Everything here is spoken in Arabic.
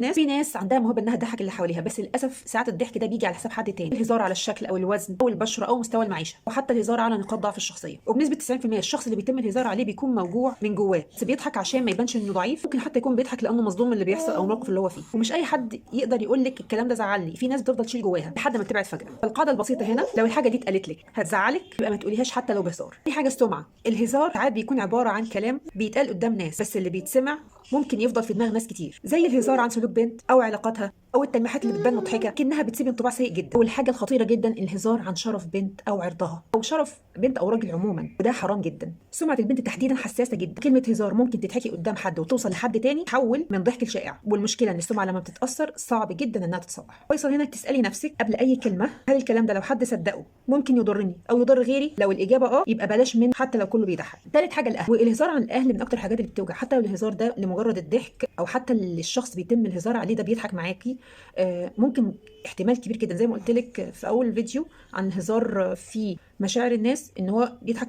في ناس عندها موهبه انها تضحك اللي حواليها، بس للاسف ساعات الضحك ده بيجي على حساب حد تاني، الهزار على الشكل او الوزن او البشره او مستوى المعيشه، وحتى الهزار على نقاط ضعف الشخصيه. وبنسبه 90% الشخص اللي بيتم الهزار عليه بيكون موجوع من جواه، بس بيضحك عشان ما يبانش انه ضعيف. ممكن حتى يكون بيضحك لانه مصدوم من اللي بيحصل او الموقف اللي هو فيه. ومش اي حد يقدر يقول لك الكلام ده زعلني، في ناس بتفضل تشيل جواها لحد ما تبعد فجاه. فالقاعده البسيطه هنا، لو الحاجه دي اتقالت لك هتزعلك يبقى ما تقوليهاش حتى لو بهزار. في حاجه السمعه، الهزار ساعات بيكون عباره عن كلام بيتقال قدام ناس، بس اللي بيتسمع ممكن يفضل في دماغ ناس كتير، زي الهزار عن سلوك بنت او علاقاتها او التلميحات اللي بتبان مضحكه كأنها بتسيب انطباع سيء جدا. والحاجه الخطيره جدا الهزار عن شرف بنت او عرضها او شرف بنت او راجل عموما، وده حرام جدا. سمعه البنت تحديدا حساسه جدا. كلمه هزار ممكن تتحكي قدام حد وتوصل لحد تاني تحول من ضحك لشائع، والمشكله ان السمعه لما بتتاثر صعب جدا انها تتصلح. فيصل هنا تسالي نفسك قبل اي كلمه، هل الكلام ده لو حد صدقه ممكن يضرني او يضر غيري؟ لو الاجابه يبقى بلاش منه حتى لو كله بيضحك. ثالث حاجه الاهل، والهزار عن الاهل من اكتر الحاجات اللي بتوجع، حتى لو الهزار ده لمجرد الضحك او حتى اللي الشخص بيتم الهزار عليه ده بيضحك معاكي. ممكن احتمال كبير جدا زي ما قلت لك في اول فيديو عن هزار في مشاعر الناس ان هو بيضحك